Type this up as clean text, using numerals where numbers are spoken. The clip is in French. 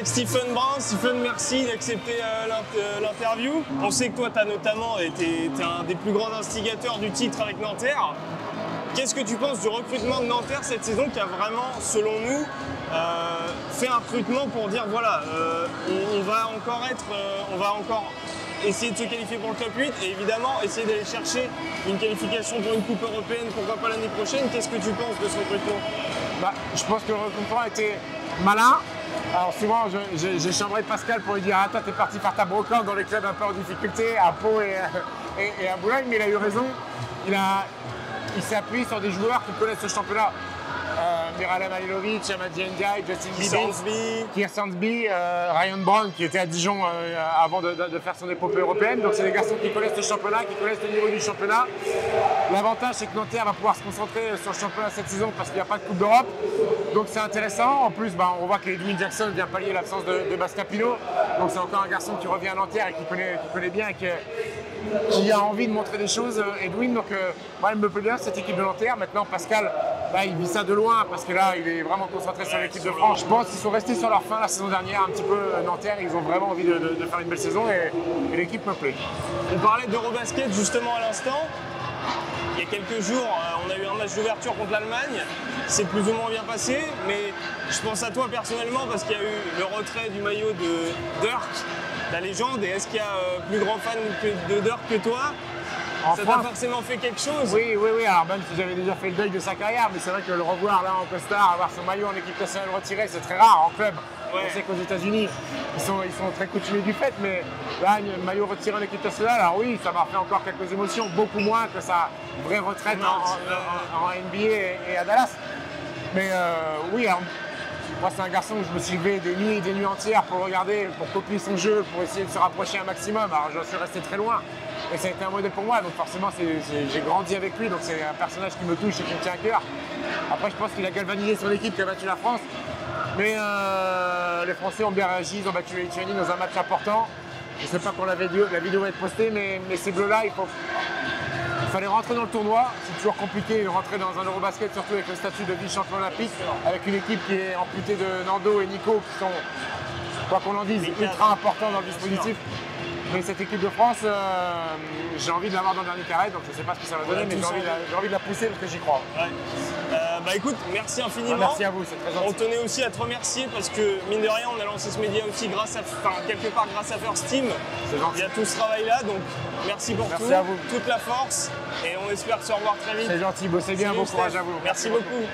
avec Stephen Brun. Stephen, merci d'accepter l'interview. On sait que toi, tu as notamment été un des plus grands instigateurs du titre avec Nanterre. Qu'est-ce que tu penses du recrutement de Nanterre cette saison qui a vraiment, selon nous, fait un recrutement pour dire voilà, on va encore essayer de se qualifier pour le top 8 et évidemment essayer d'aller chercher une qualification pour une coupe européenne, pourquoi pas l'année prochaine. Qu'est-ce que tu penses de ce recrutement? Je pense que le recrutement était malin. Alors souvent, j'ai chambré de Pascal pour lui dire « Ah, toi, t'es parti faire ta brocante dans les clubs un peu en difficulté, à Pau et à Boulogne », mais il a eu raison. Il s'est appuyé sur des joueurs qui connaissent ce championnat. Miralem Halilovic, Amadi Ndiaye, Justin Bibi, Keir Sansby, Ryan Brown qui était à Dijon avant de faire son épopée européenne. Donc c'est des garçons qui connaissent le championnat, qui connaissent le niveau du championnat. L'avantage c'est que Nanterre va pouvoir se concentrer sur le championnat cette saison parce qu'il n'y a pas de Coupe d'Europe. Donc c'est intéressant. En plus, on voit qu'Edwin Jackson vient pallier l'absence de Bastien Pinot. Donc c'est encore un garçon qui revient à Nanterre et qui connaît bien et qui a envie de montrer des choses, Edwin. Donc moi, il me plaît bien cette équipe de Nanterre. Maintenant, Pascal, il vit ça de loin parce que là, il est vraiment concentré sur l'équipe de France. Je pense qu'ils sont restés sur leur fin la saison dernière, un petit peu Nanterre. Ils ont vraiment envie de faire une belle saison et l'équipe me plaît. On parlait d'Eurobasket justement à l'instant. Il y a quelques jours, on a eu un match d'ouverture contre l'Allemagne. C'est plus ou moins bien passé, mais je pense à toi personnellement parce qu'il y a eu le retrait du maillot de Dirk, la légende. Et est-ce qu'il y a plus grand fan de Dirk que toi? Ça t'a forcément fait quelque chose? Oui. Alors même si j'avais déjà fait le deuil de sa carrière, mais c'est vrai que le revoir là en costard, avoir son maillot en équipe nationale retiré, c'est très rare en club. Ouais. On sait qu'aux États-Unis, ils sont très coutumés du fait, mais là, le maillot retiré en équipe nationale, alors oui, ça m'a fait encore quelques émotions, beaucoup moins que sa vraie retraite en NBA et à Dallas. Mais oui, alors, moi c'est un garçon où je me suis levé des nuits entières pour le regarder, pour copier son jeu, pour essayer de se rapprocher un maximum. Alors j'en suis resté très loin. Et ça a été un modèle pour moi, donc forcément j'ai grandi avec lui, donc c'est un personnage qui me touche et qui me tient à cœur. Après je pense qu'il a galvanisé son équipe qui a battu la France, mais les Français ont bien réagi, ils ont battu la Lituanie dans un match important. Je ne sais pas quand la vidéo va être postée, mais ces bleus-là, il fallait rentrer dans le tournoi. C'est toujours compliqué de rentrer dans un Eurobasket, surtout avec le statut de vice-champion olympique, avec une équipe qui est amputée de Nando et Nico, qui sont, quoi qu'on en dise, ultra importants dans le dispositif. Mais cette équipe de France, j'ai envie de l'avoir dans le dernier carré, donc je ne sais pas ce que ça va donner, mais j'ai envie de la pousser parce que j'y crois. Ouais. Écoute, merci infiniment. Merci à vous, c'est très gentil. On tenait aussi à te remercier parce que, mine de rien, on a lancé ce média aussi quelque part grâce à First Team. Il y a tout ce travail-là, donc merci pour tout, à vous. toute la force, et on espère se revoir très vite. C'est gentil, bossez bien, bon courage à vous. Merci beaucoup.